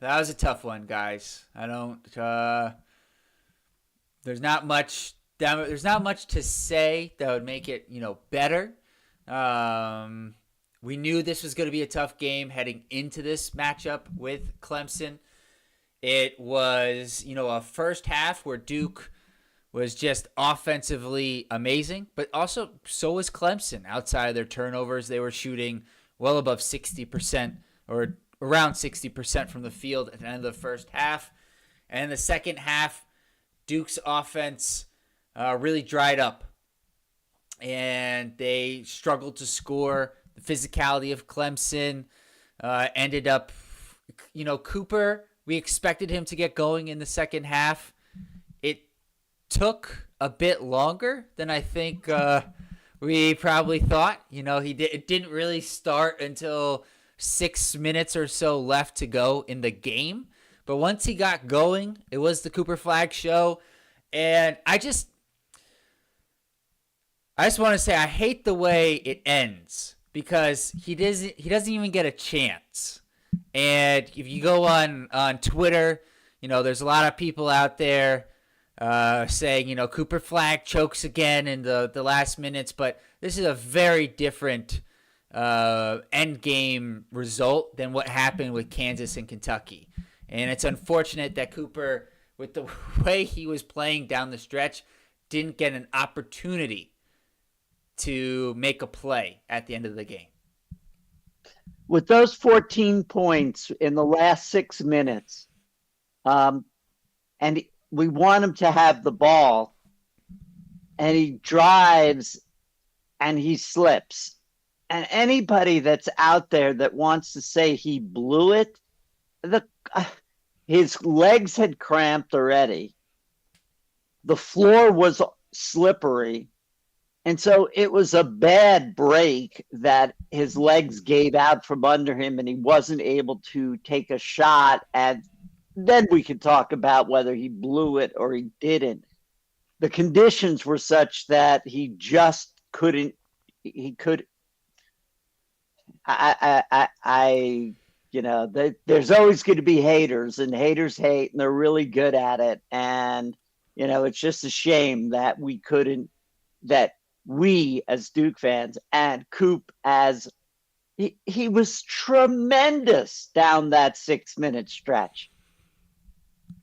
That was a tough one, guys. I don't. There's not much. There's not much to say that would make it, better. Um, we knew this was going to be a tough game heading into this matchup with Clemson. It was, a first half where Duke was just offensively amazing, but also so was Clemson. Outside of their turnovers, they were shooting well above 60% or around 60% from the field at the end of the first half. And in the second half, Duke's offense really dried up, and they struggled to score. The physicality of Clemson ended up, Cooper, we expected him to get going in the second half. It took a bit longer than I think we probably thought. It didn't really start until 6 minutes or so left to go in the game. But once he got going, it was the Cooper Flag show. And I just want to say I hate the way it ends because he doesn't even get a chance. And if you go on Twitter, there's a lot of people out there saying, Cooper Flag chokes again in the last minutes. But this is a very different end game result than what happened with Kansas and Kentucky. And it's unfortunate that Cooper, with the way he was playing down the stretch, didn't get an opportunity to make a play at the end of the game. With those 14 points in the last 6 minutes, and we want him to have the ball, and he drives and he slips. And anybody that's out there that wants to say he blew it, his legs had cramped already. The floor was slippery. And so it was a bad break that his legs gave out from under him and he wasn't able to take a shot. And then we could talk about whether he blew it or he didn't. The conditions were such that he just couldn't. He could. There's always going to be haters, and haters hate, and they're really good at it. And it's just a shame that we couldn't. That we as Duke fans and Coop as he was tremendous down that 6 minute stretch.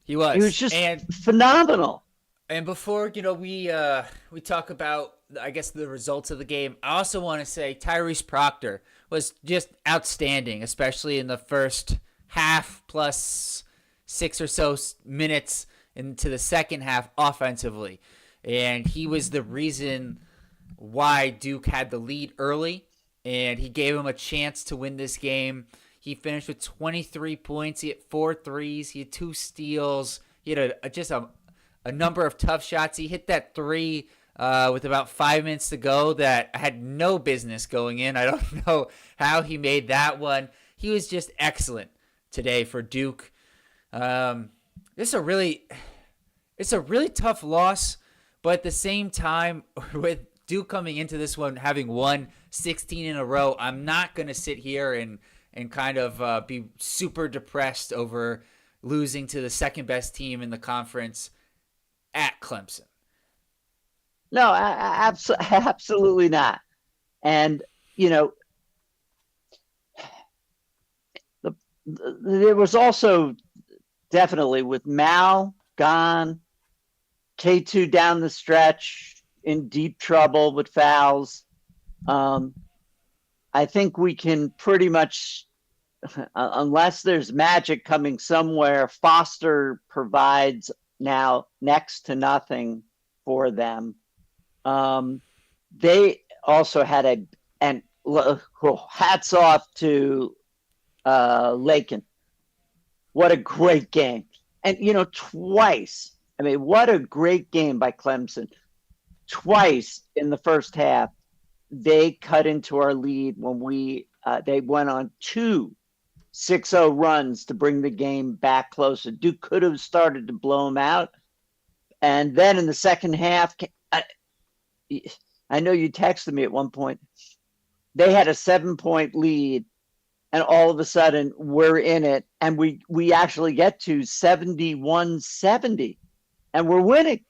He was just phenomenal. And before we talk about, I guess, the results of the game, I also want to say Tyrese Proctor was just outstanding, especially in the first half plus 6 or so minutes into the second half offensively. And he was the reason why Duke had the lead early, and he gave him a chance to win this game. He finished with 23 points. He had 4 threes. He had 2 steals. He had a number of tough shots. He hit that 3 with about 5 minutes to go that had no business going in. I don't know how he made that one. He was just excellent today for Duke. It's a really tough loss, but at the same time, with Duke coming into this one having won 16 in a row, I'm not going to sit here and kind of be super depressed over losing to the second best team in the conference at Clemson. No, absolutely not. And, there was also definitely with Mal gone, K2 down the stretch in deep trouble with fouls. I think we can pretty much, unless there's magic coming somewhere, Foster provides now next to nothing for them. They also had hats off to Lakin. What a great game. And, twice, what a great game by Clemson. Twice in the first half, they cut into our lead when they went on 2 6-0 runs to bring the game back closer. Duke could have started to blow them out. And then in the second half, I know you texted me at one point, they had a 7-point lead and all of a sudden we're in it, and we actually get to 71-70, and we're winning.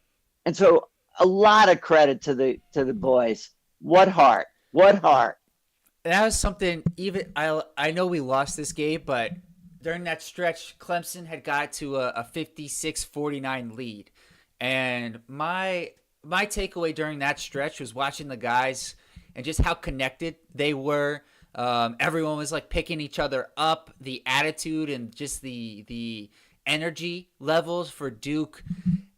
And so a lot of credit to the boys. What heart. What heart. And that was something. Even I know we lost this game, but during that stretch, Clemson had got to a 56-49 lead. And my takeaway during that stretch was watching the guys and just how connected they were. Everyone was like picking each other up. The attitude and just the energy levels for Duke,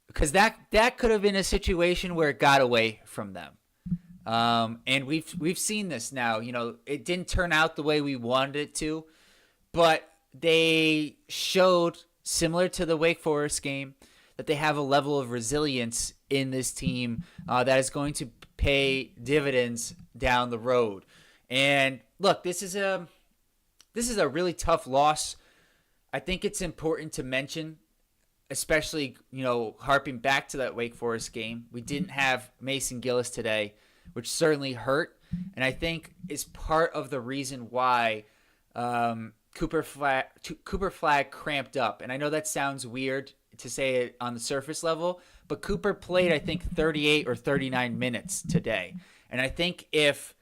because that could have been a situation where it got away from them. And we've seen this now. You know, it didn't turn out the way we wanted it to, but they showed, similar to the Wake Forest game, that they have a level of resilience in this team that is going to pay dividends down the road. And look, this is a really tough loss. I think it's important to mention, especially, you know, harping back to that Wake Forest game. We didn't have Mason Gillis today, which certainly hurt, and I think is part of the reason why Cooper Flagg cramped up. And I know that sounds weird to say it on the surface level, but Cooper played, I think, 38 or 39 minutes today. And I think if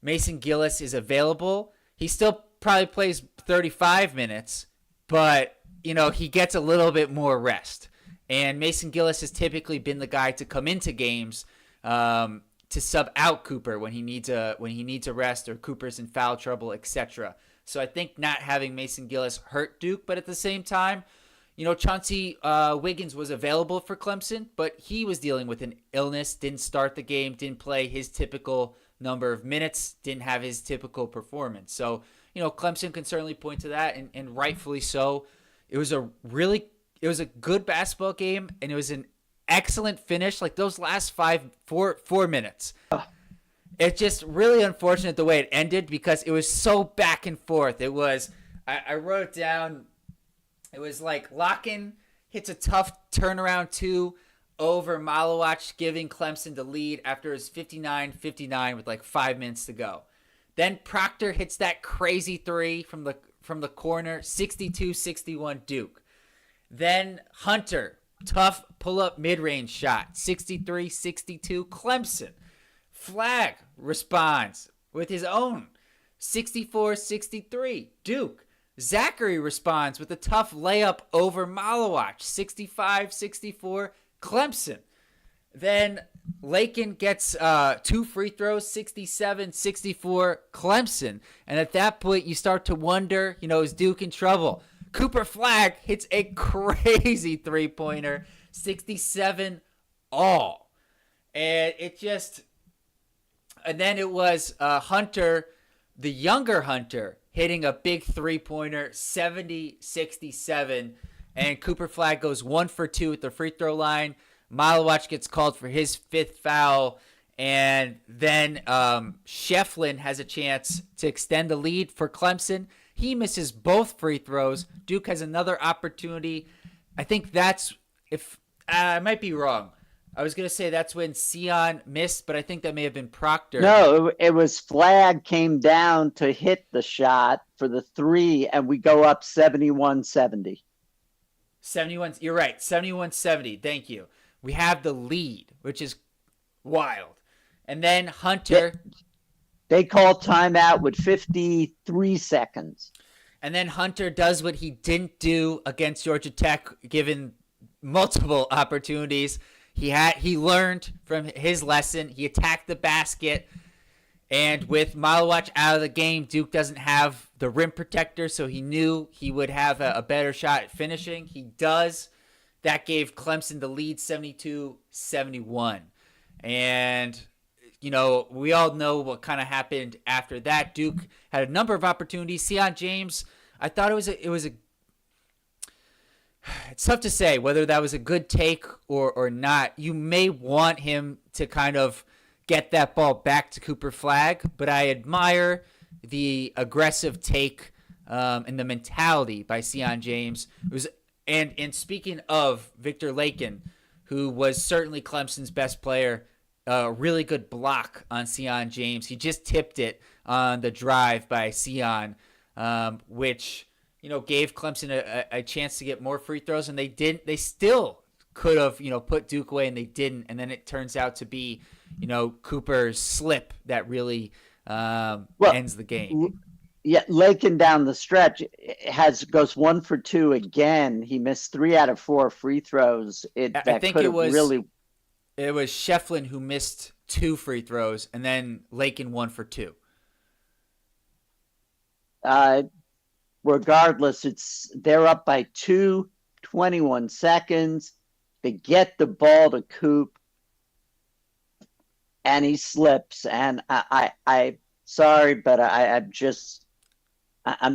Mason Gillis is available, he still probably plays 35 minutes, but, you know, he gets a little bit more rest. And Mason Gillis has typically been the guy to come into games to sub out Cooper when he needs a rest, or Cooper's in foul trouble, etc. So I think not having Mason Gillis hurt Duke, but at the same time, you know, Chauncey Wiggins was available for Clemson, but he was dealing with an illness, didn't start the game, didn't play his typical number of minutes, didn't have his typical performance. So, you know, Clemson can certainly point to that, and rightfully so. It was a good basketball game, and it was an excellent finish. Like those last 4 minutes. It's just really unfortunate the way it ended, because it was so back and forth. It was, I wrote it down. It was like Locken hits a tough turnaround 2 over Malawach, giving Clemson the lead after it was 59-59 with like 5 minutes to go. Then Proctor hits that crazy 3 from the corner, 62-61 Duke. Then Hunter, tough pull-up mid-range shot, 63-62 Clemson. Flagg responds with his own, 64-63 Duke. Zachary responds with a tough layup over Malawach, 65-64 Clemson. Then Lakin gets 2 free throws, 67-64 Clemson. And at that point, you start to wonder, you know, is Duke in trouble? Cooper Flagg hits a crazy three-pointer, 67 all. And then it was Hunter, the younger Hunter, hitting a big three-pointer, 70-67. And Cooper Flagg goes 1 for 2 at the free throw line. Malawach gets called for his 5th foul. And then Shefflin has a chance to extend the lead for Clemson. He misses both free throws. Duke has another opportunity. I think that's, if I might be wrong. I was going to say that's when Sion missed, but I think that may have been Proctor. No, it was Flagg came down to hit the shot for the 3, and we go up 71-70. 71, you're right, 71-70. Thank you. We have the lead, which is wild. And then Hunter. They call timeout with 53 seconds. And then Hunter does what he didn't do against Georgia Tech, given multiple opportunities. He learned from his lesson. He attacked the basket. And with Malawach out of the game, Duke doesn't have the rim protector, so he knew he would have a better shot at finishing. He does. That gave Clemson the lead, 72-71. And, you know, we all know what kind of happened after that. Duke had a number of opportunities. Sion James, I thought it was a it's tough to say whether that was a good take or not. You may want him to kind of get that ball back to Cooper Flagg, but I admire the aggressive take and the mentality by Sion James. It was, and speaking of Victor Lakin, who was certainly Clemson's best player, a really good block on Sion James. He just tipped it on the drive by Sion. which gave Clemson a chance to get more free throws, and they didn't. They still could have put Duke away, and they didn't. And then it turns out to be Cooper's slip that really ends the game. Yeah, Lakin down the stretch goes 1 for 2 again. He missed 3 out of 4 free throws. I think it was Shefflin who missed 2 free throws, and then Lakin 1 for 2. Regardless, they're up by 2, 21 seconds. They get the ball to Coop, and he slips. And I sorry, but I'm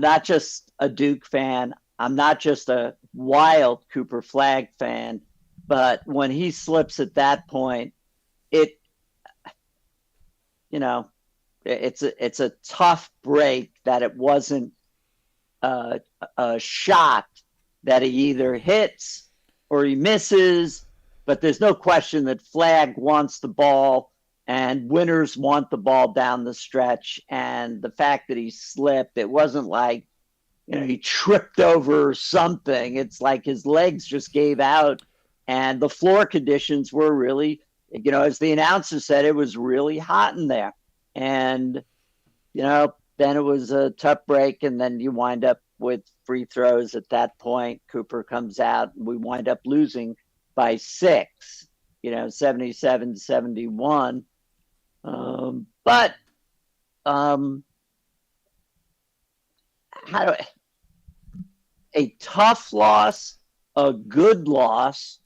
not just a Duke fan. I'm not just a wild Cooper Flag fan. But when he slips at that point, it's a tough break that it wasn't a shot that he either hits or he misses. But there's no question that Flag wants the ball, and winners want the ball down the stretch. And the fact that he slipped, it wasn't like, he tripped over something. It's like his legs just gave out, and the floor conditions were really, as the announcer said, it was really hot in there. And, then it was a tough break, and then you wind up with free throws at that point. Cooper comes out, and we wind up losing by 6, 77-71. But a tough loss, a good loss.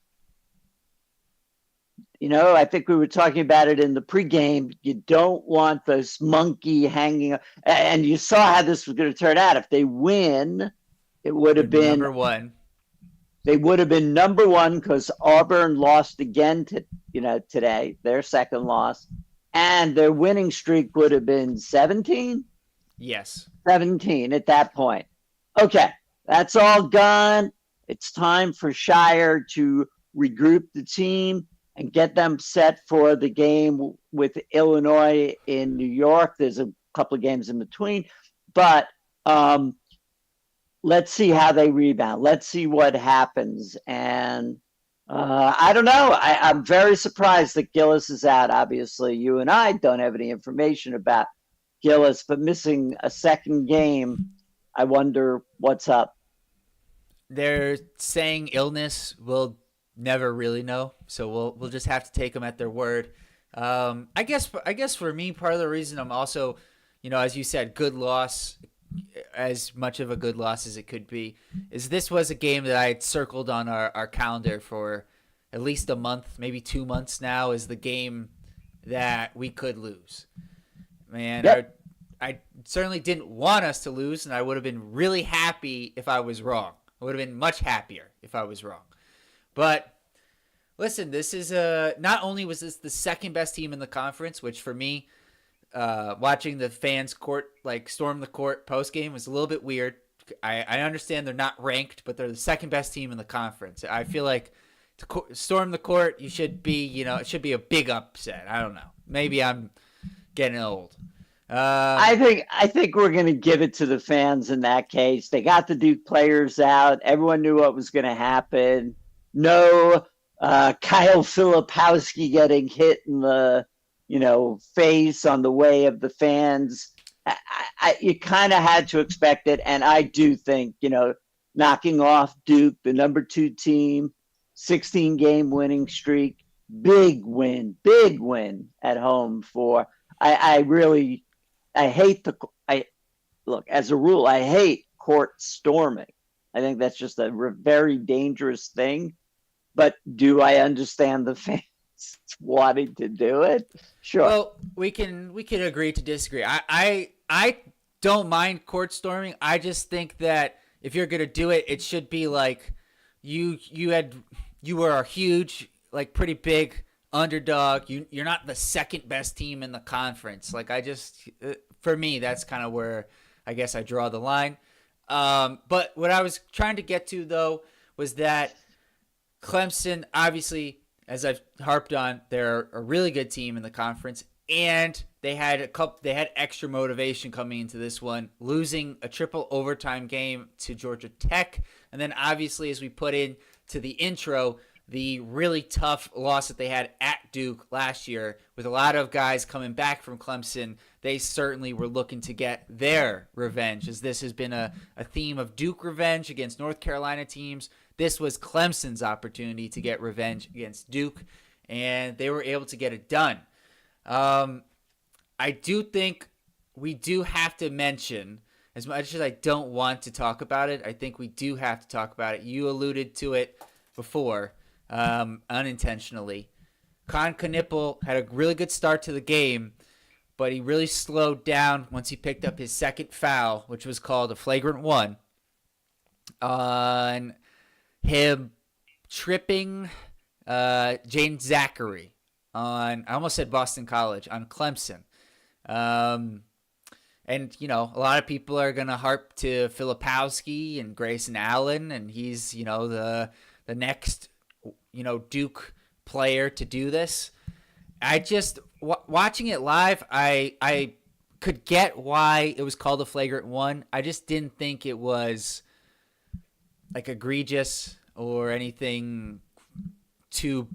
I think we were talking about it in the pregame. You don't want this monkey hanging, and you saw how this was going to turn out. If they win, it would have been number 1. They would have been number 1 because Auburn lost again today, their second loss. And their winning streak would have been 17? Yes. 17 at that point. Okay, that's all gone. It's time for Shire to regroup the team and get them set for the game with Illinois in New York. There's a couple of games in between. But let's see how they rebound. Let's see what happens. And I don't know. I'm very surprised that Gillis is out. Obviously, you and I don't have any information about Gillis, but missing a second game, I wonder what's up. They're saying illness. We'll never really know, so we'll just have to take them at their word. I guess for me, part of the reason I'm also, as you said, good loss, as much of a good loss as it could be, is this was a game that I had circled on our calendar for at least a month, maybe 2 months now, is the game that we could lose. Man, yep. I certainly didn't want us to lose, and I would have been really happy if I was wrong. I would have been much happier if I was wrong. But listen, this is not only was this the second best team in the conference, which for me, watching the fans storm the court post game was a little bit weird. I understand they're not ranked, but they're the second best team in the conference. I feel like to storm the court, you should be, it should be a big upset. I don't know. Maybe I'm getting old. I think we're going to give it to the fans in that case. They got the Duke players out. Everyone knew what was going to happen. No Kyle Filipowski getting hit in the face on the way of the fans. You kind of had to expect it, and I do think knocking off Duke, the number 2 team, 16-game winning streak, big win at home for. I hate look, as a rule, I hate court storming. I think that's just a very dangerous thing. But do I understand the fans wanting to do it? Sure. Well, we can agree to disagree. I don't mind court storming. I just think that if you're gonna do it, it should be like you were a huge, pretty big underdog. You're not the second best team in the conference. For me, that's kind of where I guess I draw the line. But what I was trying to get to though was that Clemson, obviously, as I've harped on, they're a really good team in the conference, and they had extra motivation coming into this one, losing a triple overtime game to Georgia Tech, and then obviously, as we put in to the intro, the really tough loss that they had at Duke last year, with a lot of guys coming back from Clemson. They certainly were looking to get their revenge, as this has been a theme of Duke revenge against North Carolina teams. This was Clemson's opportunity to get revenge against Duke, and they were able to get it done. I do think we do have to mention, as much as I don't want to talk about it, I think we do have to talk about it. You alluded to it before, unintentionally. Con Knippel had a really good start to the game, but he really slowed down once he picked up his second foul, which was called a flagrant one, on him tripping Jane Zachary on, I almost said Boston College, on Clemson. And, you know, a lot of people are going to harp to Filipowski and Grayson Allen, and he's, you know, the next, you know, Duke player to do this. I just, watching it live, I could get why it was called a flagrant one. I just didn't think it was, like, egregious or anything too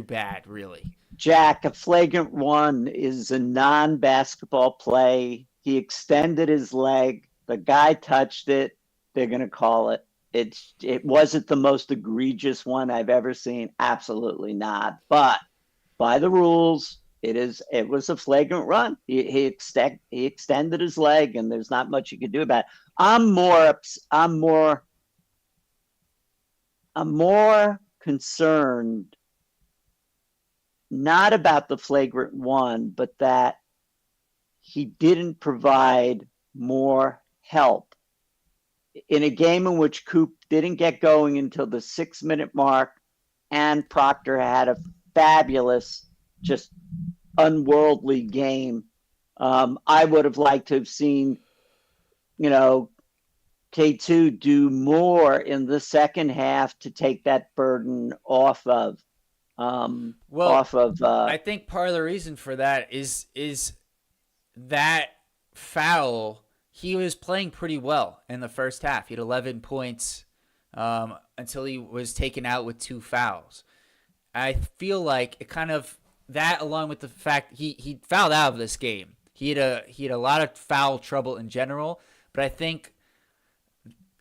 bad, really. Jack, a flagrant one is a non-basketball play. He extended his leg. The guy touched it. They're going to call it. It wasn't the most egregious one I've ever seen. Absolutely not. But by the rules, it was a flagrant run. He extended his leg, and there's not much you can do about it. I'm more concerned not about the flagrant one, but that he didn't provide more help in a game in which Coop didn't get going until the 6-minute mark, and Proctor had a fabulous, just unworldly game. I would have liked to have seen, you know, K2 do more in the second half to take that burden off of. I think part of the reason for that is that foul. He was playing pretty well in the first half. He had 11 points until he was taken out with 2 fouls. I feel like it kind of, that, along with the fact he fouled out of this game. He had a lot of foul trouble in general, but I think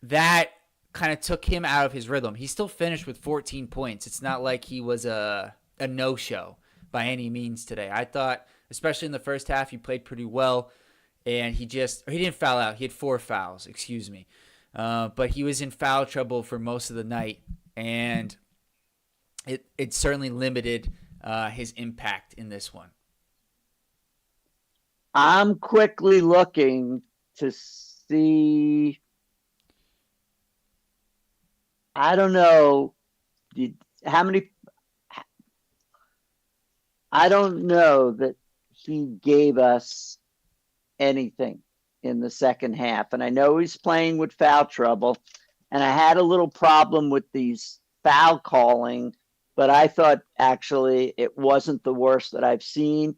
that kind of took him out of his rhythm. He still finished with 14 points. It's not like he was a no-show by any means today. I thought, especially in the first half, he played pretty well, and he didn't foul out. He had 4 fouls, excuse me. But he was in foul trouble for most of the night, and it certainly limited his impact in this one. I'm quickly looking to see, I don't know how many. I don't know that he gave us anything in the second half. And I know he's playing with foul trouble. And I had a little problem with these foul calling, but I thought actually it wasn't the worst that I've seen.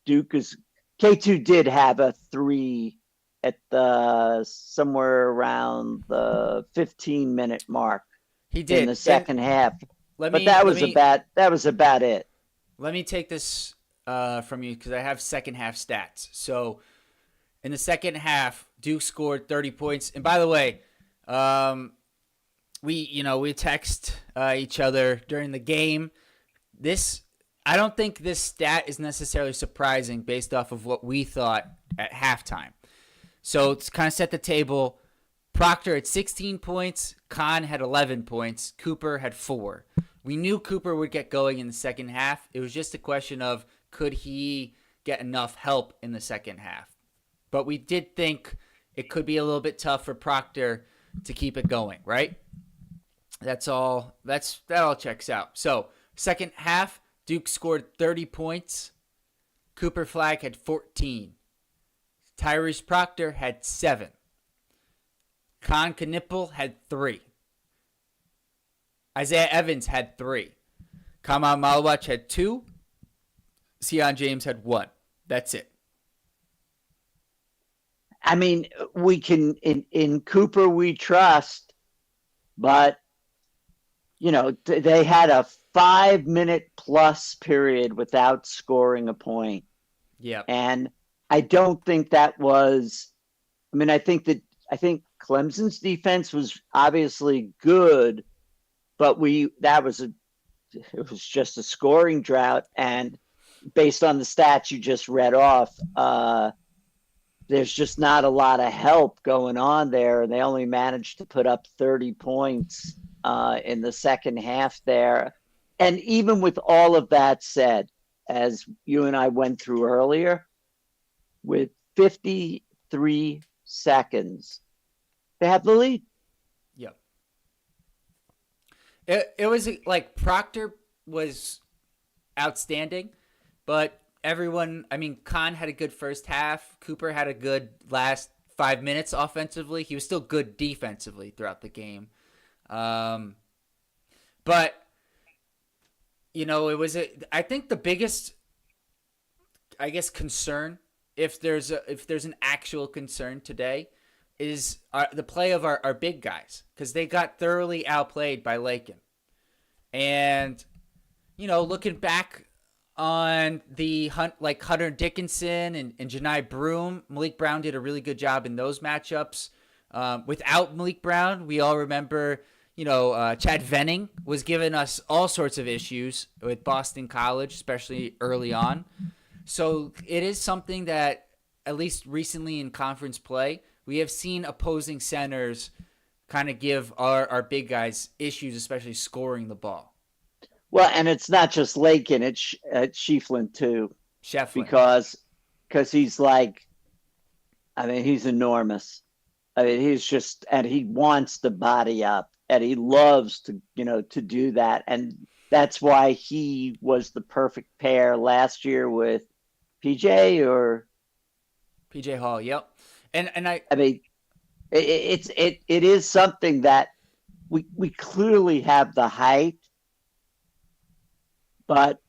K2 did have a 3 at the somewhere around the 15-minute mark. He did in the second half. That was about it. Let me take this from you, because I have second half stats. So in the second half, Duke scored 30 points. And by the way, we text each other during the game. I don't think this stat is necessarily surprising based off of what we thought at halftime. So it's kind of set the table. Proctor had 16 points. Kahn had 11 points. Cooper had 4. We knew Cooper would get going in the second half. It was just a question of, could he get enough help in the second half? But we did think it could be a little bit tough for Proctor to keep it going, right? That all checks out. So second half, Duke scored 30 points. Cooper Flagg had 14. Tyrese Proctor had 7. Con Knippel had 3. Isaiah Evans had 3. Kamal Malwach had 2. Sion James had 1. That's it. I mean, we can in Cooper we trust, but they had a 5 minute plus period without scoring a point. Yep. And I don't think that was, I mean, I think Clemson's defense was obviously good, but it was just a scoring drought. And based on the stats you just read off, there's just not a lot of help going on there. And they only managed to put up 30 points in the second half there. And even with all of that said, as you and I went through earlier, with 53 seconds, they have the lead. Yep. It was like Proctor was outstanding, but everyone, I mean, Khan had a good first half. Cooper had a good last 5 minutes offensively. He was still good defensively throughout the game. But, I think the biggest, I guess, concern, if there's an actual concern today, is the play of our big guys, because they got thoroughly outplayed by Lakin. And, looking back on the Hunter Dickinson and Janai Broom, Malik Brown did a really good job in those matchups. Without Malik Brown, we all remember, Chad Venning was giving us all sorts of issues with Boston College, especially early on. So it is something that, at least recently in conference play, we have seen opposing centers kind of give our big guys issues, especially scoring the ball. Well, and it's not just Lakin, it's Schieffelin too. Shefflin. Because he's like, I mean, he's enormous. I mean, and he wants to body up, and he loves to do that. And that's why he was the perfect pair last year with PJ Hall. Yep. And I mean, it is something that we clearly have the height, but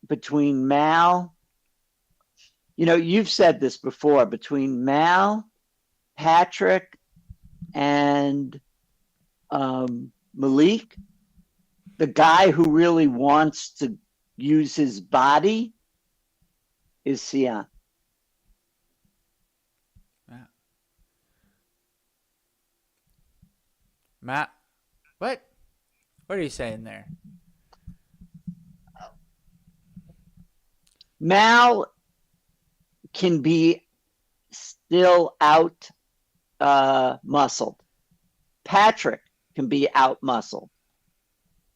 between Mal, you've said this before, between Mal, Patrick, and Malik, the guy who really wants to use his body is Sion. Matt, what are you saying there? Mal can be still out muscled. Patrick can be out muscled.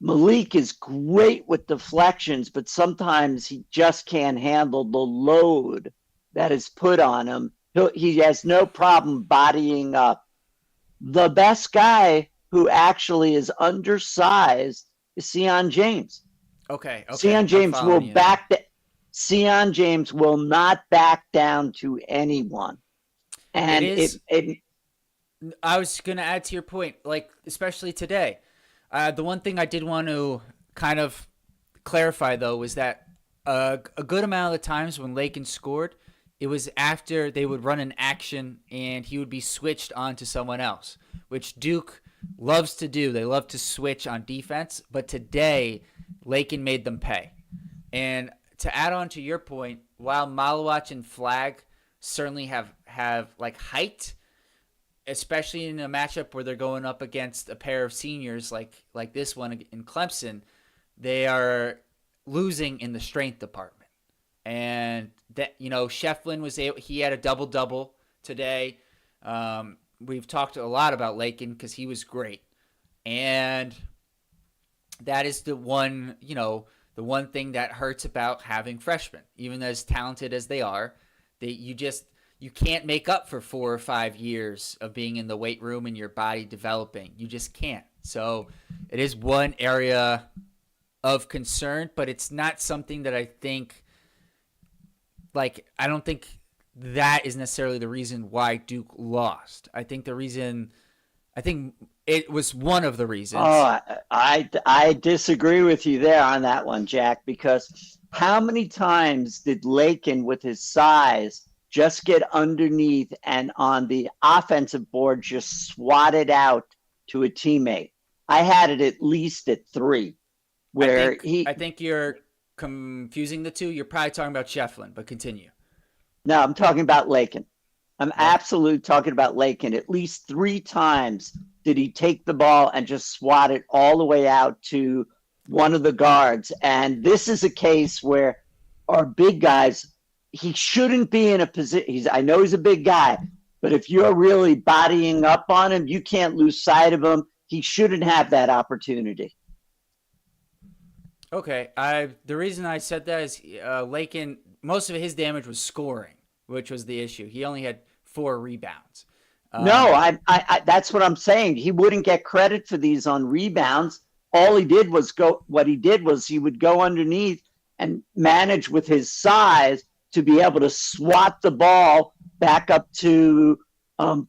Malik is great with deflections, but sometimes he just can't handle the load that is put on him. He has no problem bodying up. The best guy who actually is undersized is Sion James. Okay. Sion James will not back down to anyone. And I was going to add to your point, like, especially today. The one thing I did want to kind of clarify, though, was that a good amount of the times when Lakin scored, it was after they would run an action and he would be switched on to someone else, which Duke loves to do. They love to switch on defense, but today Lakin made them pay. And to add on to your point, while Malawach and Flagg certainly have like height, especially in a matchup where they're going up against a pair of seniors like this one in Clemson, they are losing in the strength department. And that, Shefflin he had a double-double today. We've talked a lot about Lakin because he was great. And that is the one thing that hurts about having freshmen. Even as talented as they are, you can't make up for 4 or 5 years of being in the weight room and your body developing. You just can't. So it is one area of concern, but it's not something that I think, I don't think that is necessarily the reason why Duke lost. I think it was one of the reasons. Oh, I disagree with you there on that one, Jack, because how many times did Lakin, with his size, just get underneath and on the offensive board, just swat it out to a teammate. I had it at least at 3, where I think you're confusing the two. You're probably talking about Shefflin, but continue. No, I'm talking about Lakin. I'm Yeah. absolutely talking about Lakin. At least 3 times did he take the ball and just swat it all the way out to one of the guards. And this is a case where our big guys, he shouldn't be in a position. I know he's a big guy, but if you're really bodying up on him, you can't lose sight of him. He shouldn't have that opportunity. Okay. The reason I said that is Lakin, most of his damage was scoring, which was the issue. He only had 4 rebounds. No, I that's what I'm saying. He wouldn't get credit for these on rebounds. All he did was he would go underneath and manage with his size to be able to swat the ball back up to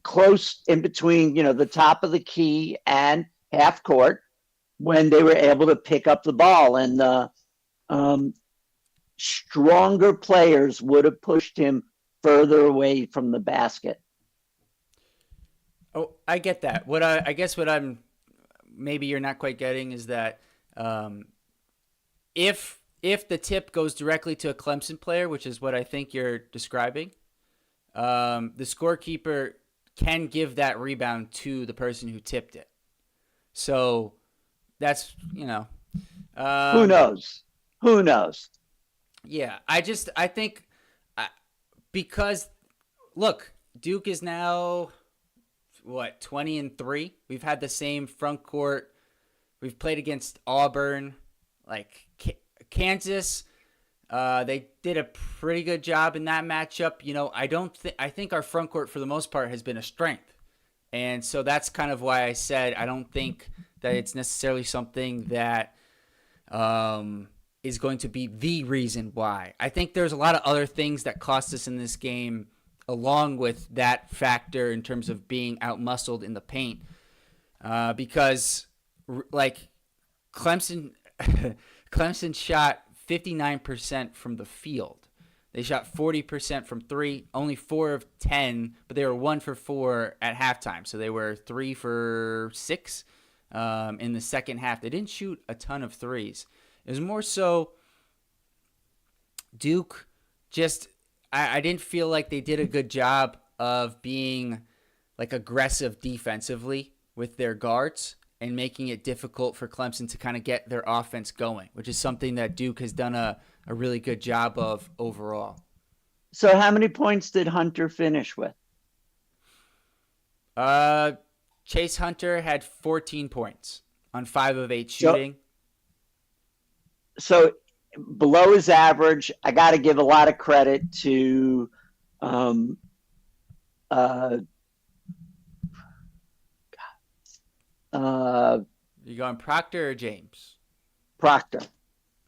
close in between, the top of the key and half court when they were able to pick up the ball. And the stronger players would have pushed him further away from the basket. Oh, I get that. I guess what I'm maybe you're not quite getting is that if the tip goes directly to a Clemson player, which is what I think you're describing, the scorekeeper can give that rebound to the person who tipped it. So that's who knows? Who knows? Yeah, I think because look, Duke is now 20-3. We've had the same front court. We've played against Auburn, like Kansas. They did a pretty good job in that matchup. I think our front court for the most part has been a strength. And so that's kind of why I said I don't think that it's necessarily something that is going to be the reason why. I think there's a lot of other things that cost us in this game along with that factor in terms of being outmuscled in the paint. Because like Clemson shot 59% from the field. They shot 40% from 3, only 4 of 10, but they were 1 for 4 at halftime. So they were 3 for 6 in the second half. They didn't shoot a ton of threes. It was more so Duke just I didn't feel like they did a good job of being like aggressive defensively with their guards and making it difficult for Clemson to kind of get their offense going, which is something that Duke has done a really good job of overall. So how many points did Hunter finish with? Chase Hunter had 14 points on 5 of 8 shooting. So below his average. I got to give a lot of credit to you going Proctor or James? Proctor.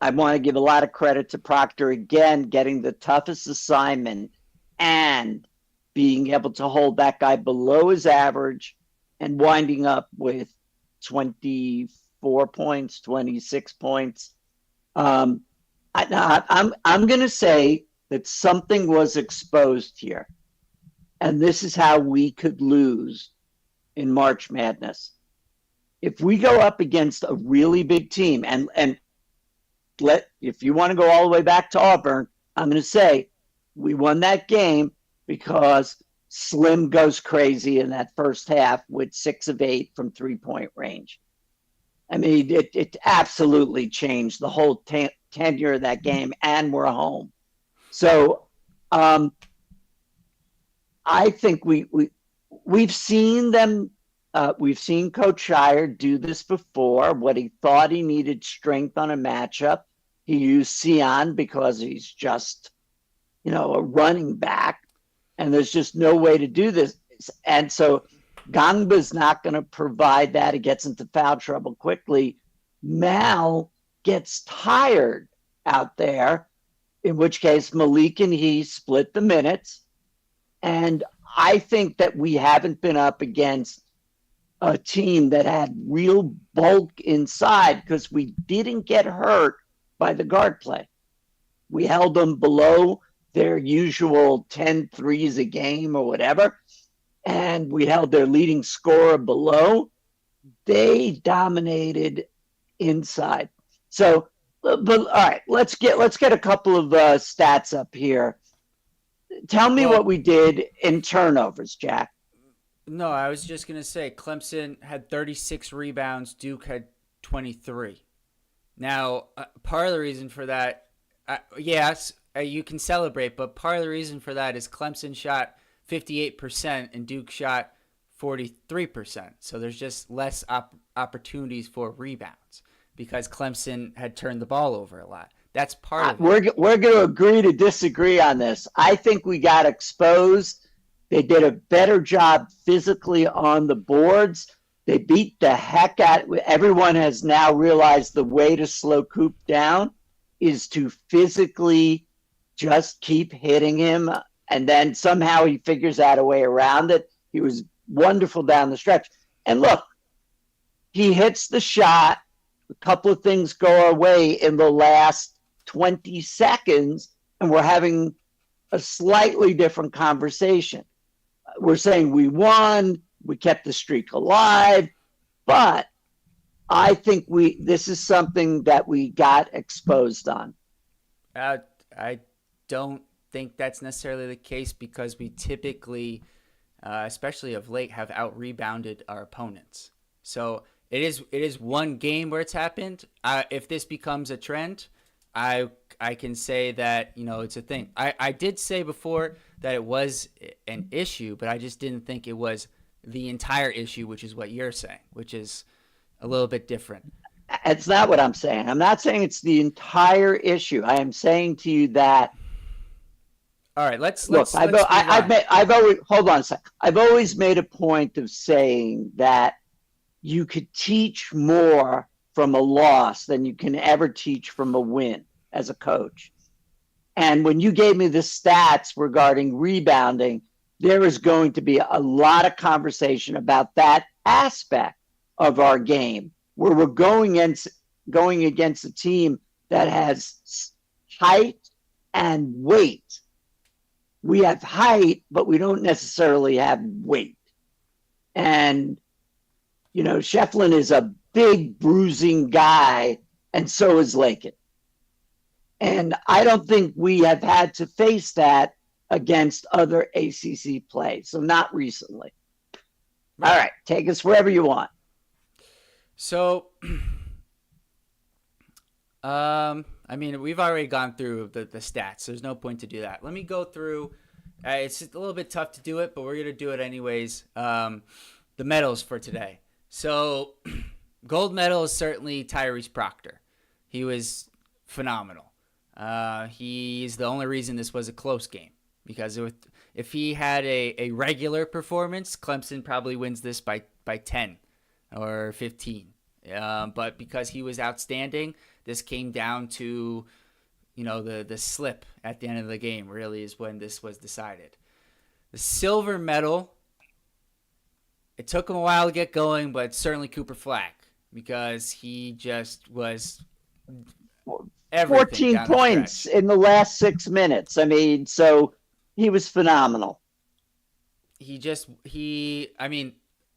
I want to give a lot of credit to Proctor again, getting the toughest assignment and being able to hold that guy below his average and winding up with 24 points, 26 points. I'm going to say that something was exposed here, and this is how we could lose in March Madness. If we go up against a really big team, and if you want to go all the way back to Auburn, I'm going to say we won that game because Slim goes crazy in that first half with 6 of 8 from 3-point range. I mean, it absolutely changed the whole tenure of that game, and we're home. So I think we've seen them. We've seen Coach Shire do this before. What he thought he needed strength on a matchup, he used Sion because he's just, a running back, and there's just no way to do this. And so Gangba's not going to provide that. He gets into foul trouble quickly. Mal gets tired out there, in which case Malik and he split the minutes. And I think that we haven't been up against a team that had real bulk inside because we didn't get hurt by the guard play. We held them below their usual 10 threes a game or whatever, and we held their leading scorer below. They dominated inside. So, but all right, let's get a couple of stats up here. Tell me what Well, we did in turnovers, Jack. no, I was just gonna say Clemson had 36 rebounds. Duke had 23. Now, part of the reason for that, yes, you can celebrate, but part of the reason for that is Clemson shot 58% and Duke shot 43%. So there's just less opportunities for rebounds because Clemson had turned the ball over a lot. That's part of it. We're going to agree to disagree on this. I think we got exposed. They did a better job physically on the boards. They beat the heck out. Everyone has now realized the way to slow Coop down is to physically just keep hitting him, and then somehow he figures out a way around it. He was wonderful down the stretch. And look, he hits the shot. A couple of things go our way in the last 20 seconds, and we're having a slightly different conversation. We're saying we won, we kept the streak alive, but I think this is something that we got exposed on. I don't think that's necessarily the case because we typically, especially of late, have out rebounded our opponents. So it is one game where it's happened. If this becomes a trend, I can say that it's a thing. I did say before that it was an issue, but I just didn't think it was the entire issue, which is what you're saying, which is a little bit different. It's not what I'm saying. I'm not saying it's the entire issue. I am saying to you that. All right, let's I've always hold on a sec. I've always made a point of saying that you could teach more from a loss than you can ever teach from a win as a coach. And when you gave me the stats regarding rebounding, there is going to be a lot of conversation about that aspect of our game, where we're going against a team that has height and weight. We have height, but we don't necessarily have weight. And, Shefflin is a big bruising guy, and so is Lakin. And I don't think we have had to face that against other ACC play. So not recently. Right. All right, take us wherever you want. So, we've already gone through the stats. There's no point to do that. Let me go through. It's a little bit tough to do it, but we're going to do it anyways. The medals for today. So, gold medal is certainly Tyrese Proctor. He was phenomenal. He's the only reason this was a close game, because if he had a regular performance, Clemson probably wins this by 10 or 15. But because he was outstanding, this came down to, the slip at the end of the game really is when this was decided. The silver medal, it took him a while to get going, but certainly Cooper Flack, because he just was 14 points in the last 6 minutes. So he was phenomenal.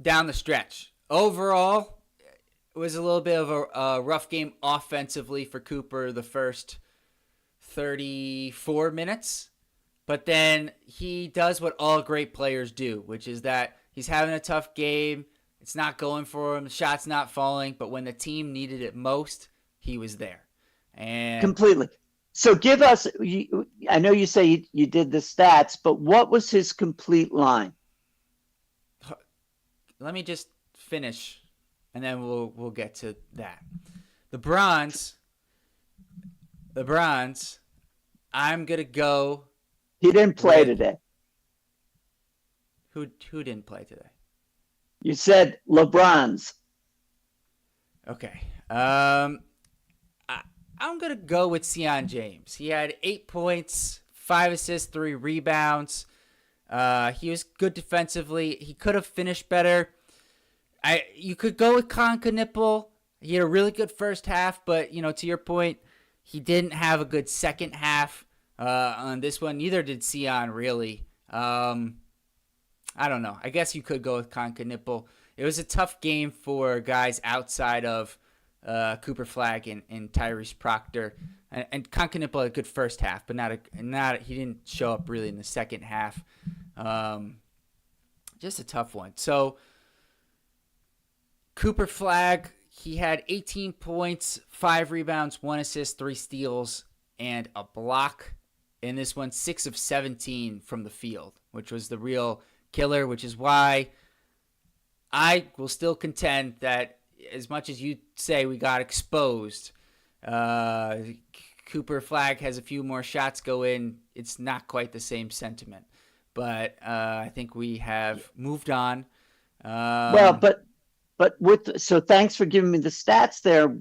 Down the stretch. Overall, it was a little bit of a rough game offensively for Cooper the first 34 minutes. But then he does what all great players do, which is that he's having a tough game. It's not going for him. The shot's not falling. But when the team needed it most, he was there. And completely. So give us, I know you say you did the stats, but what was his complete line? Let me just finish, and then we'll get to that. The bronze, I'm going to go. He didn't play today. Who didn't play today? You said LeBron's. Okay. I'm going to go with Sion James. He had 8 points, 5 assists, 3 rebounds. He was good defensively. He could have finished better. You could go with Conkanipple. He had a really good first half, but, to your point, he didn't have a good second half. on this one. Neither did Sion, really. I don't know. I guess you could go with Conca-Nipple. It was a tough game for guys outside of Cooper Flagg and Tyrese Proctor. And Conca-Nipple had a good first half, but he didn't show up really in the second half. Just a tough one. So Cooper Flagg, he had 18 points, 5 rebounds, 1 assist, 3 steals, and a block. In this one, 6 of 17 from the field, which was the real killer, which is why I will still contend that as much as you say we got exposed, Cooper Flagg has a few more shots go in. It's not quite the same sentiment, but I think we have moved on. So thanks for giving me the stats there.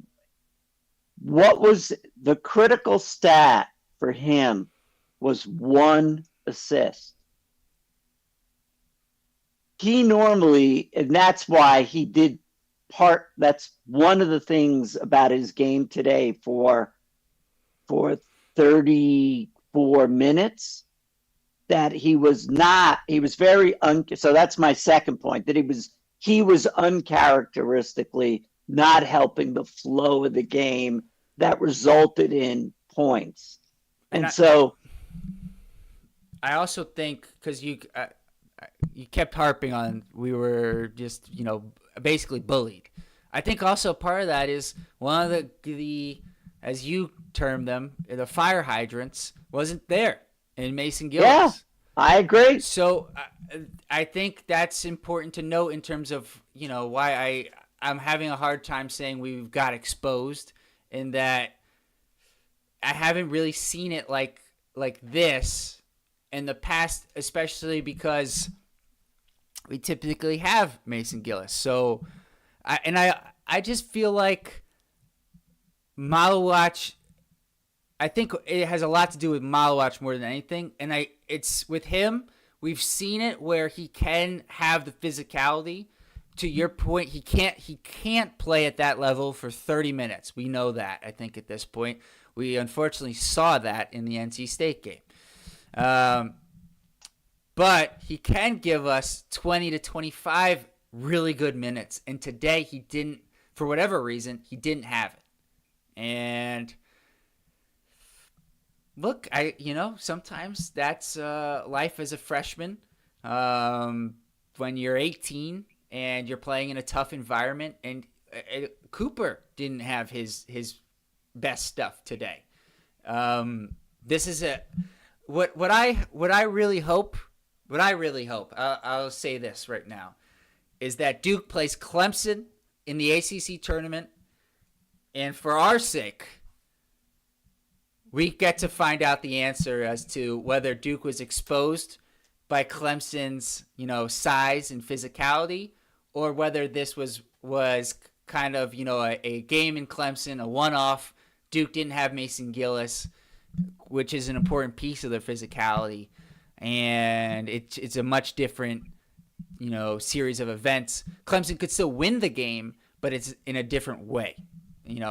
What was the critical stat for him? Was 1 assist. He normally, and that's why he did that's one of the things about his game today for 34 minutes that he was very so that's my second point, that he was uncharacteristically not helping the flow of the game that resulted in points. And so I also think, because you kept harping on we were just, basically bullied. I think also part of that is one of the as you term them, the fire hydrants wasn't there in Mason Gillis. Yeah, I agree. So I think that's important to note in terms of, why I'm having a hard time saying we've got exposed, in that I haven't really seen it like this in the past, especially because we typically have Mason Gillis. So, I just feel like Malawach, I think it has a lot to do with Malawach more than anything. And it's with him, we've seen it where he can have the physicality. To your point, he can't play at that level for 30 minutes. We know that, I think, at this point. We unfortunately saw that in the NC State game. But he can give us 20 to 25 really good minutes. And today he didn't, for whatever reason, he didn't have it. And look, sometimes that's life as a freshman. When you're 18 and you're playing in a tough environment, and Cooper didn't have his best stuff today. This is what I really hope. I'll say this right now, is that Duke plays Clemson in the ACC tournament, and for our sake, we get to find out the answer as to whether Duke was exposed by Clemson's, size and physicality, or whether this was kind of, a game in Clemson, a one-off. Duke didn't have Mason Gillis, which is an important piece of their physicality, and it's a much different, series of events. Clemson could still win the game, but it's in a different way,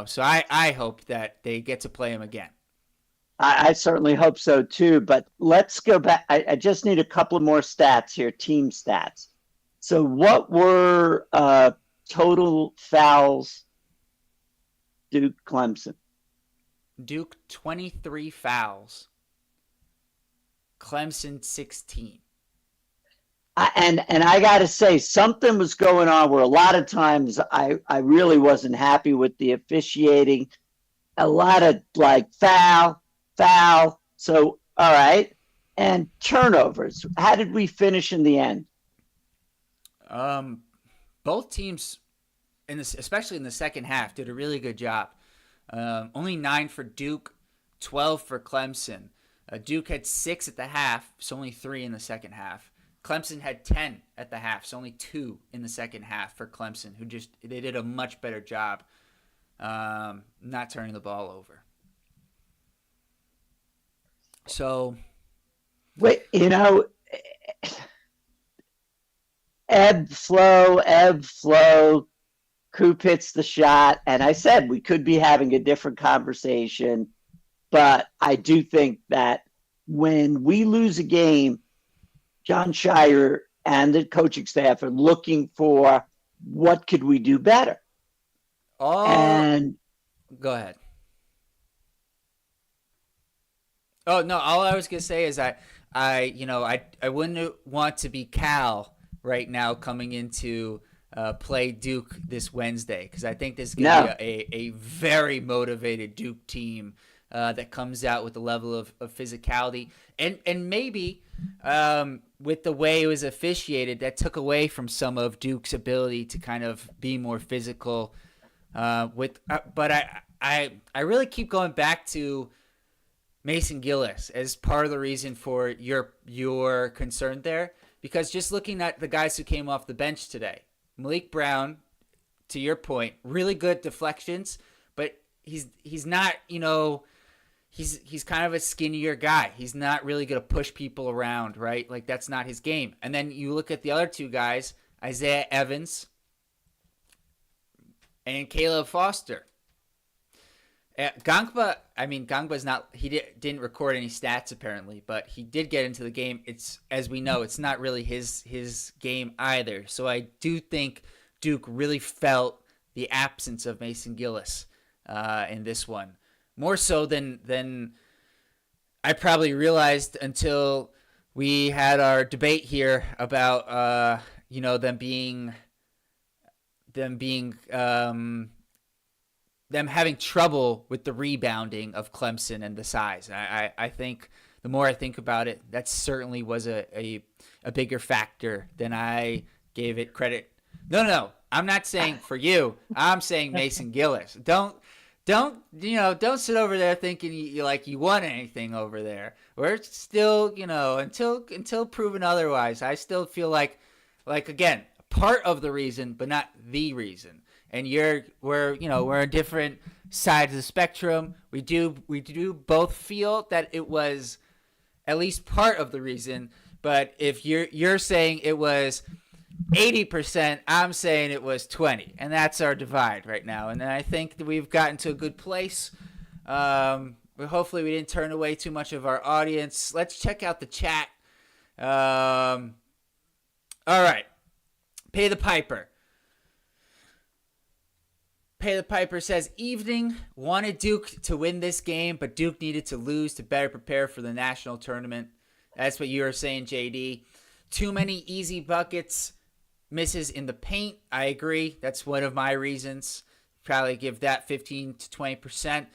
So I hope that they get to play him again. I certainly hope so too, but let's go back. I just need a couple of more stats here, team stats. So what were total fouls Duke Clemson? Duke 23 fouls. Clemson 16. And I got to say, something was going on where a lot of times I really wasn't happy with the officiating. A lot of foul. So, all right. And turnovers. How did we finish in the end? Both teams, especially in the second half, did a really good job. Only 9 for Duke, 12 for Clemson. Duke had 6 at the half, so only 3 in the second half. Clemson had 10 at the half, so only 2 in the second half for Clemson, they did a much better job not turning the ball over. So, wait, ebb, flow. Coop hits the shot, and I said we could be having a different conversation, but I do think that when we lose a game, John Shire and the coaching staff are looking for what could we do better. All And Go ahead. Oh no, all I was gonna say is I wouldn't want to be Cal right now coming into play Duke this Wednesday, because I think this is gonna no, be a very motivated Duke team that comes out with a level of physicality, and maybe with the way it was officiated, that took away from some of Duke's ability to kind of be more physical. But I really keep going back to Mason Gillis as part of the reason for your concern there, because just looking at the guys who came off the bench today, Malik Brown, to your point, really good deflections, but he's not, he's kind of a skinnier guy. He's not really going to push people around, right? Like, that's not his game. And then you look at the other two guys, Isaiah Evans and Caleb Foster. Gangba's not. He didn't record any stats apparently, but he did get into the game. It's, as we know, it's not really his game either. So I do think Duke really felt the absence of Mason Gillis in this one, more so than I probably realized until we had our debate here about them having trouble with the rebounding of Clemson and the size. I think the more I think about it, that certainly was a bigger factor than I gave it credit. No. I'm not saying for you. I'm saying Mason Gillis. Don't sit over there thinking you won anything over there. We're still, until proven otherwise. I still feel like again, part of the reason, but not the reason. And we're on different sides of the spectrum. We do both feel that it was at least part of the reason. But if you're saying it was 80%, I'm saying it was 20%, and that's our divide right now. And I think that we've gotten to a good place. Hopefully, we didn't turn away too much of our audience. Let's check out the chat. All right, Pay the Piper. Pay the Piper says, evening, wanted Duke to win this game, but Duke needed to lose to better prepare for the national tournament. That's what you were saying, JD. Too many easy buckets, misses in the paint. I agree. That's one of my reasons. Probably give that 15 to 20%.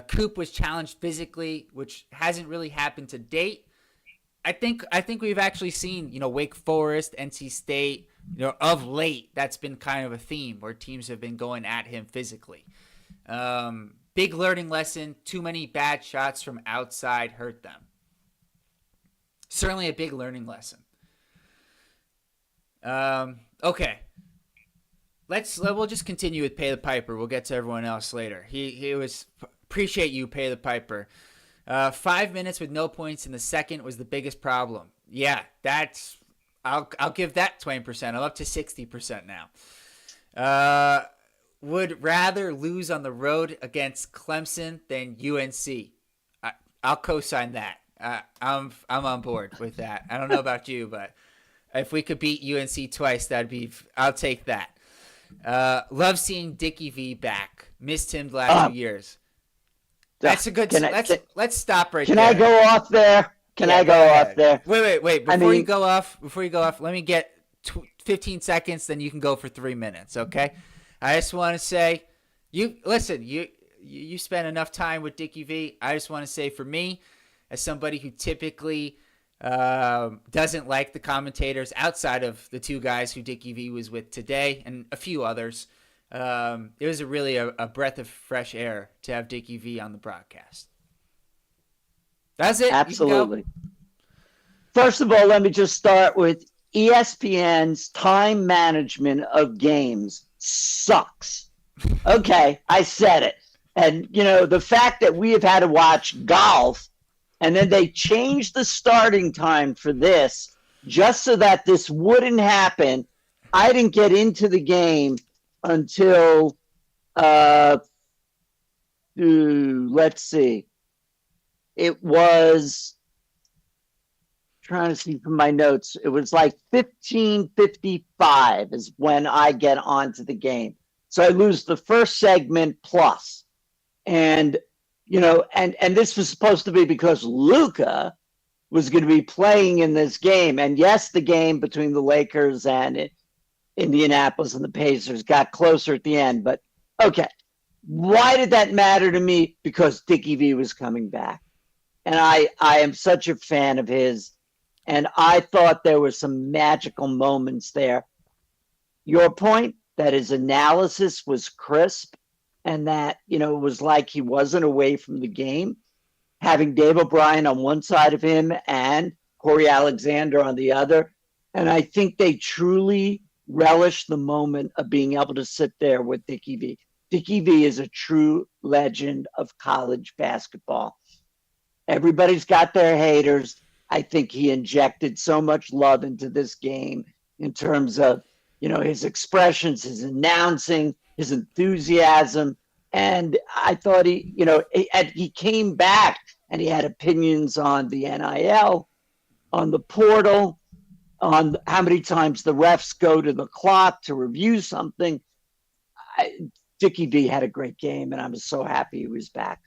Coop was challenged physically, which hasn't really happened to date. I think we've actually seen, Wake Forest, NC State, of late, that's been kind of a theme where teams have been going at him physically. Big learning lesson. Too many bad shots from outside hurt them. Certainly a big learning lesson. Okay. We'll just continue with Pay the Piper. We'll get to everyone else later. He was, appreciate you, Pay the Piper. 5 minutes with no points in the second was the biggest problem. Yeah, I'll give that 20%. I'm up to 60% now. Would rather lose on the road against Clemson than UNC. I'll co-sign that. I'm on board with that. I don't know about you, but if we could beat UNC twice, I'll take that. Love seeing Dickie V back. Missed him the last 2 years. That's a good. Let's stop right there. Can I go off there? Can I go off there? Wait. Before you go off, let me get 15 seconds, then you can go for 3 minutes, okay? I just want to say, you spend enough time with Dickie V. I just want to say, for me, as somebody who typically doesn't like the commentators outside of the two guys who Dickie V was with today and a few others, it was really a breath of fresh air to have Dickie V on the broadcast. That's it. Absolutely. First of all, let me just start with ESPN's time management of games sucks. Okay, I said it. And, the fact that we have had to watch golf and then they changed the starting time for this just so that this wouldn't happen. I didn't get into the game until, let's see. It was trying to see from my notes. It was like 15:55 is when I get onto the game. So I lose the first segment plus. And, and this was supposed to be because Luka was going to be playing in this game. And yes, the game between the Lakers and Indianapolis and the Pacers got closer at the end. But okay, why did that matter to me? Because Dickie V was coming back. And I am such a fan of his. And I thought there were some magical moments there. Your point that his analysis was crisp and that, it was like he wasn't away from the game. Having Dave O'Brien on one side of him and Corey Alexander on the other. And I think they truly relished the moment of being able to sit there with Dickie V. Dickie V is a true legend of college basketball. Everybody's got their haters. I think he injected so much love into this game in terms of, his expressions, his announcing, his enthusiasm. And I thought he came back and he had opinions on the NIL, on the portal, on how many times the refs go to the clock to review something. Dickie V had a great game, and I'm so happy he was back.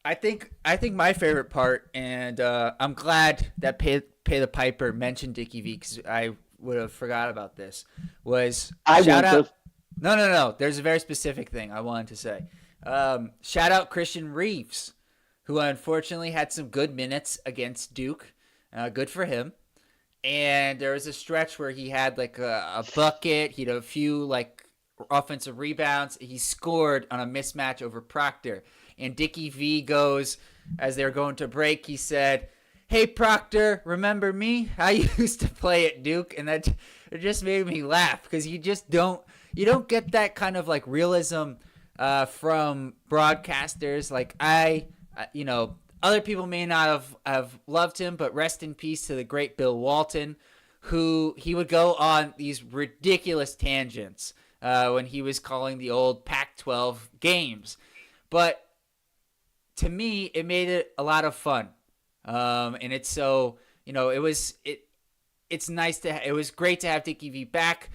I think my favorite part, and I'm glad that Pay the Piper mentioned Dickie V because I would have forgot about this, was shout out. No. There's a very specific thing I wanted to say. Shout out Christian Reeves, who unfortunately had some good minutes against Duke. Good for him. And there was a stretch where he had like a bucket. He had a few like offensive rebounds. He scored on a mismatch over Proctor. And Dickie V goes, as they were going to break, he said, "Hey, Proctor, remember me? I used to play at Duke." And it just made me laugh because you don't get that kind of like realism from broadcasters. Like other people may not have loved him, but rest in peace to the great Bill Walton, who he would go on these ridiculous tangents when he was calling the old Pac-12 games. But to me, it made it a lot of fun. And it's so, it's nice it was great to have Dickie V back.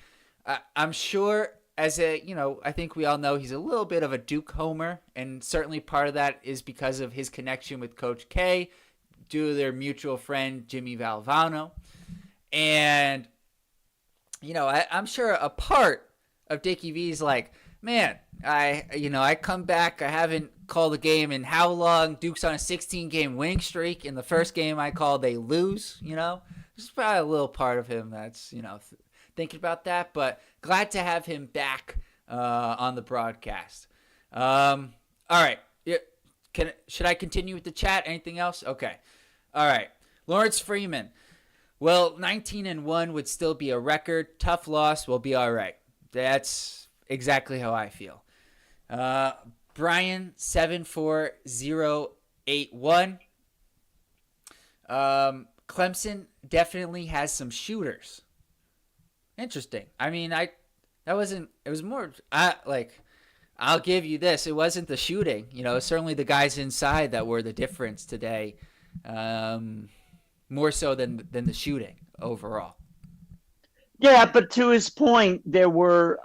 I'm sure I think we all know he's a little bit of a Duke homer, and certainly part of that is because of his connection with Coach K due to their mutual friend, Jimmy Valvano. And, I'm sure a part of Dickie V is like, man, I come back. I haven't called a game in how long? Duke's on a 16-game winning streak. In the first game I called, they lose, There's probably a little part of him that's, thinking about that. But glad to have him back on the broadcast. All right. Should I continue with the chat? Anything else? Okay. All right. Lawrence Freeman. Well, 19-1 would still be a record. Tough loss. We'll be all right. That's exactly how I feel. Brian 74081. Clemson definitely has some shooters. Interesting. I mean, it was more, I'll give you this. It wasn't the shooting, certainly the guys inside that were the difference today. More so than the shooting overall. Yeah, but to his point, there were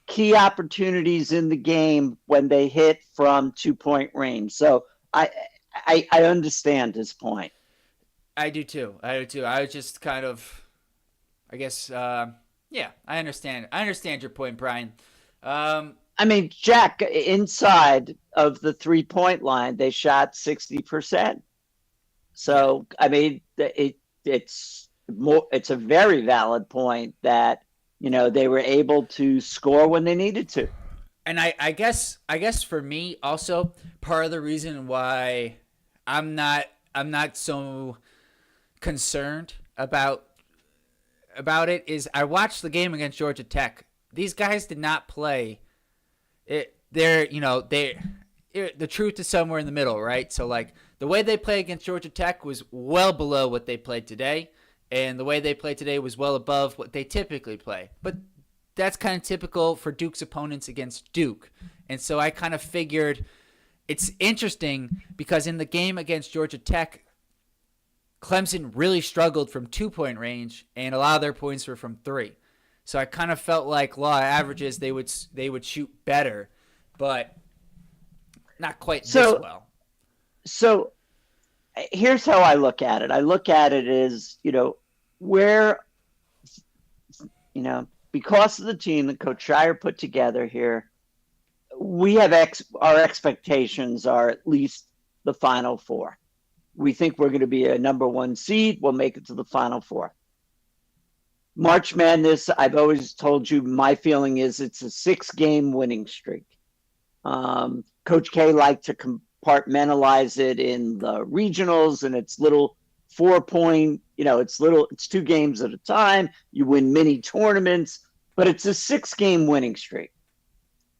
key opportunities in the game when they hit from 2-point range. So I understand his point. I do too. I was just kind of, I guess, I understand. I understand your point, Brian. Jack, inside of the 3-point line, they shot 60%. So, it's a very valid point that, they were able to score when they needed to. And I guess for me also, part of the reason why I'm not so concerned about it is I watched the game against Georgia Tech. These guys did not play it. The truth is somewhere in the middle, right? So like the way they played against Georgia Tech was well below what they played today, and the way they played today was well above what they typically play. But that's kind of typical for Duke's opponents against Duke. And so I kind of figured it's interesting because in the game against Georgia Tech, Clemson really struggled from 2-point range, and a lot of their points were from 3. So I kind of felt like law of averages they would shoot better, but not quite this So well. so here's how I look at it. I look at it as, where, because of the team that Coach Shire put together here, we have our expectations are at least the Final Four. We think we're going to be a number 1 seed. We'll make it to the Final Four. March Madness, I've always told you, my feeling is it's a 6-game winning streak. Coach K liked to compartmentalize it in the regionals, and it's little 4-point, it's 2 games at a time. You win mini tournaments, but it's a 6-game winning streak.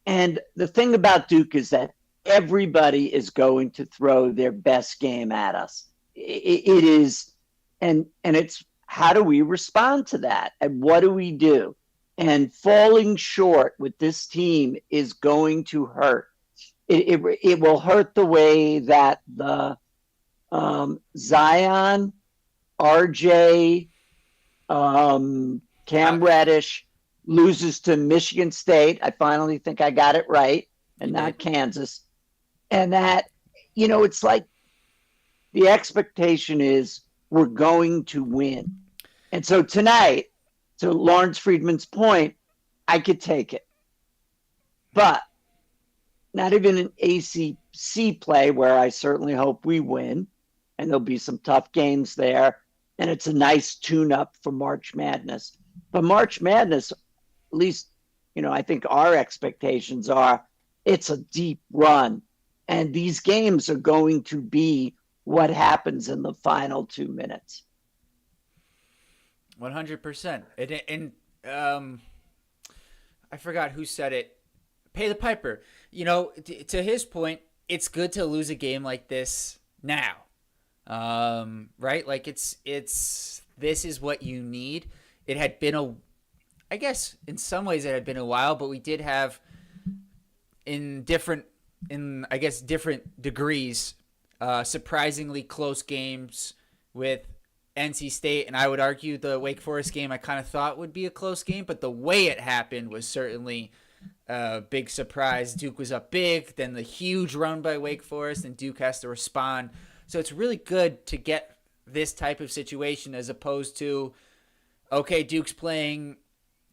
And the thing about Duke is that everybody is going to throw their best game at us. It is, and it's, how do we respond to that? And what do we do? And falling short with this team is going to hurt. It will hurt the way that the Zion, RJ, Cam Reddish loses to Michigan State. I finally think I got it right, and not Kansas. And that, it's like the expectation is we're going to win. And so tonight, to Lawrence Friedman's point, I could take it. But not even an ACC play, where I certainly hope we win, and there'll be some tough games there, and it's a nice tune-up for March Madness. But March Madness, at least, I think our expectations are it's a deep run, and these games are going to be what happens in the final 2 minutes. 100%. And I forgot who said it. Pay the piper. To his point, it's good to lose a game like this now. Right? Like this is what you need. It had been I guess in some ways it had been a while, but we did have in different degrees, surprisingly close games with NC State, and I would argue the Wake Forest game I kind of thought would be a close game, but the way it happened was certainly a big surprise. Duke was up big, then the huge run by Wake Forest, and Duke has to respond. So it's really good to get this type of situation as opposed to, okay, Duke's playing,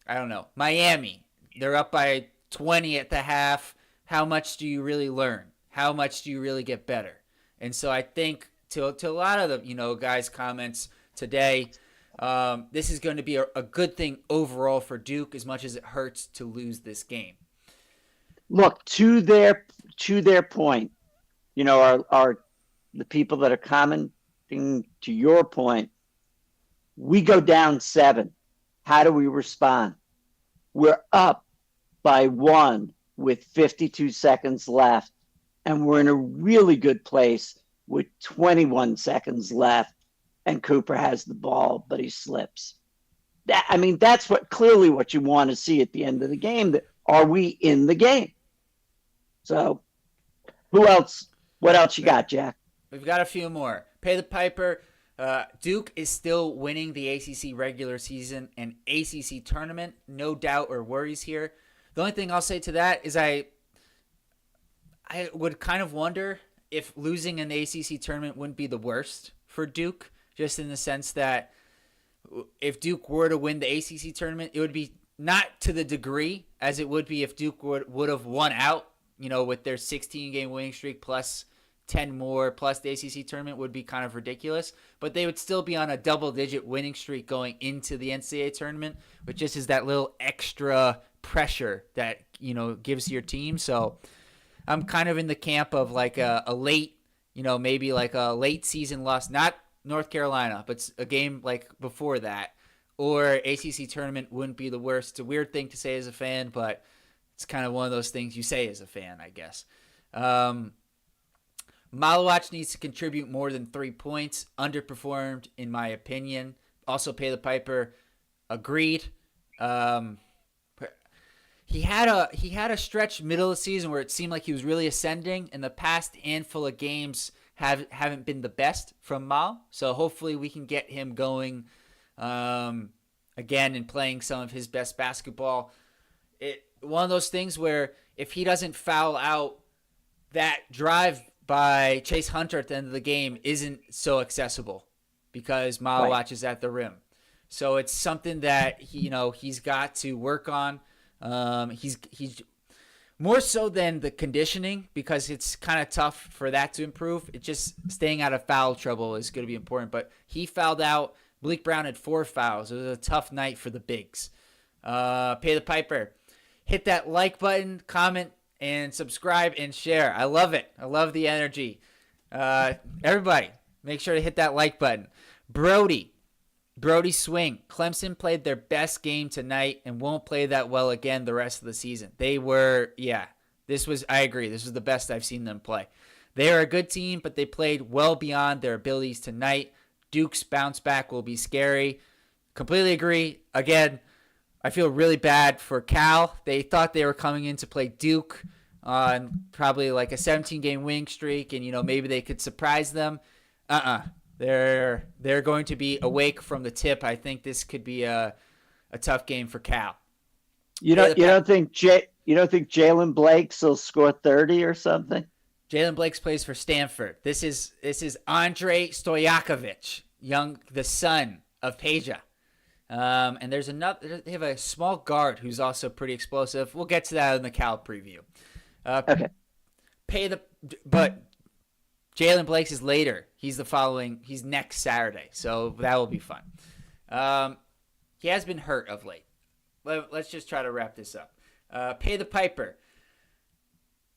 I don't know, Miami. They're up by 20 at the half. How much do you really learn? How much do you really get better? And so I think to a lot of the guys' comments today, this is going to be a good thing overall for Duke, as much as it hurts to lose this game. Look, to their point, our the people that are commenting to your point, we go down 7. How do we respond? We're up by 1 with 52 seconds left, and we're in a really good place with 21 seconds left, and Cooper has the ball, but he slips. That's clearly what you want to see at the end of the game. That are we in the game? So, who else? What else you got, Jack? We've got a few more. Pay the piper. Duke is still winning the ACC regular season and ACC tournament. No doubt or worries here. The only thing I'll say to that is I would kind of wonder if losing an ACC tournament wouldn't be the worst for Duke, just in the sense that if Duke were to win the ACC tournament, it would be not to the degree as it would be if Duke would have won out, with their 16-game winning streak plus 10 more plus the ACC tournament would be kind of ridiculous, but they would still be on a double-digit winning streak going into the NCAA tournament, which just is that little extra pressure that, gives your team. So I'm kind of in the camp of like a late, maybe like a late season loss, not North Carolina, but a game like before that, or ACC tournament wouldn't be the worst. It's a weird thing to say as a fan, but it's kind of one of those things you say as a fan, I guess. Malawach needs to contribute more than 3 points. Underperformed, in my opinion. Also, pay the piper. Agreed. He had a stretch middle of the season where it seemed like he was really ascending. In the past handful of games, haven't been the best from Mal. So hopefully we can get him going again and playing some of his best basketball. One of those things where if he doesn't foul out, that drive by Chase Hunter at the end of the game isn't so accessible because Malawach is at the rim. So it's something that he's got to work on. He's more so than the conditioning, because it's kind of tough for that to improve. It's just staying out of foul trouble is going to be important. But he fouled out. Malik Brown had 4 fouls. It was a tough night for the bigs. Pay the piper. Hit that like button, comment, and subscribe and share. I love it. I love the energy. Everybody, make sure to hit that like button. Brody Swing. Clemson played their best game tonight and won't play that well again the rest of the season. I agree. This was the best I've seen them play. They are a good team, but they played well beyond their abilities tonight. Duke's bounce back will be scary. Completely agree. Again, I feel really bad for Cal. They thought they were coming in to play Duke on probably like a 17-game winning streak, and maybe they could surprise them. They're going to be awake from the tip. I think this could be a tough game for Cal. You don't think Jalen Blakes will score 30 or something? Jalen Blakes plays for Stanford. This is Andre Stojakovic, the son of Peja. And there's another. They have a small guard who's also pretty explosive. We'll get to that in the Cal preview. Okay. But Jalen Blakes is later. He's next Saturday, so that will be fun. He has been hurt of late. Let's just try to wrap this up. Pay the piper.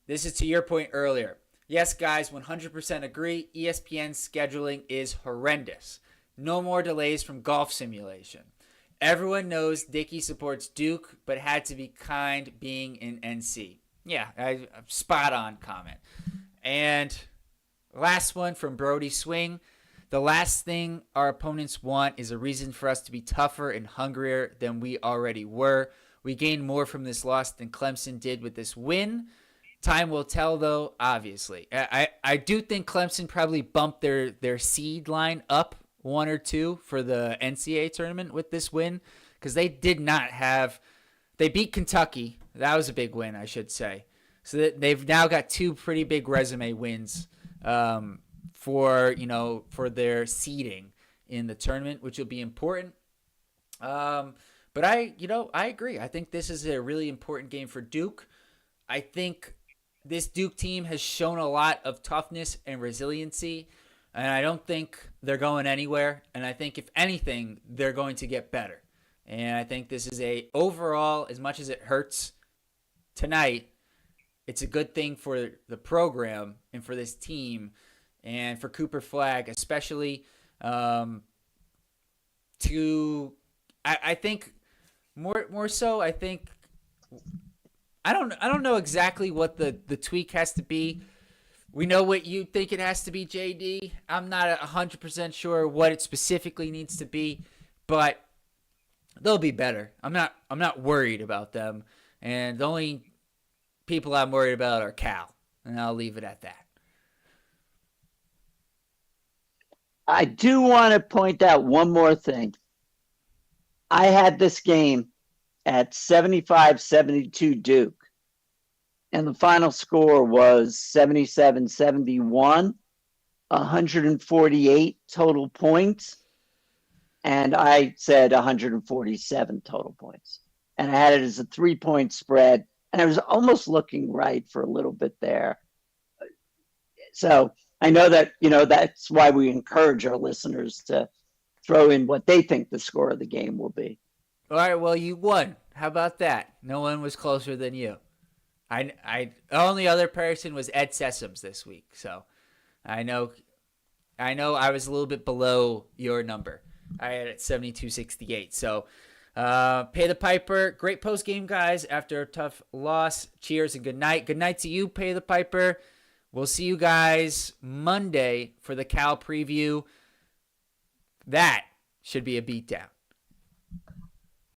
This is to your point earlier. Yes, guys, 100% agree. ESPN's scheduling is horrendous. No more delays from golf simulation. Everyone knows Dickey supports Duke, but had to be kind being in NC. Yeah, spot on comment. And last one from Brody Swing. The last thing our opponents want is a reason for us to be tougher and hungrier than we already were. We gained more from this loss than Clemson did with this win. Time will tell, though, obviously. I do think Clemson probably bumped their seed line up 1 or 2 for the NCAA tournament with this win, because they did not have – they beat Kentucky. That was a big win, I should say. So that they've now got 2 pretty big resume wins for their seeding in the tournament, which will be important. But I agree. I think this is a really important game for Duke. I think this Duke team has shown a lot of toughness and resiliency, and I don't think they're going anywhere. And I think, if anything, they're going to get better. And I think this is overall, as much as it hurts tonight, it's a good thing for the program and for this team and for Cooper Flagg, especially I think more so. I think I don't know exactly what the tweak has to be. We know what you think it has to be, JD. I'm not 100% sure what it specifically needs to be, but they'll be better. I'm not worried about them, and the only people I'm worried about are Cal, and I'll leave it at that. I do want to point out one more thing. I had this game at 75-72 Duke, and the final score was 77-71, 148 total points, and I said 147 total points. And I had it as a 3-point spread, and I was almost looking right for a little bit there. So I know that, that's why we encourage our listeners to throw in what they think the score of the game will be. All right, well, you won. How about that? No one was closer than you. The only other person was Ed Sessoms this week, so I know I was a little bit below your number. I had it 72-68. So pay the piper. Great post game, guys, after a tough loss. Cheers and good night. Good night to you, Pay the Piper. We'll see you guys Monday for the Cal preview. That should be a beatdown.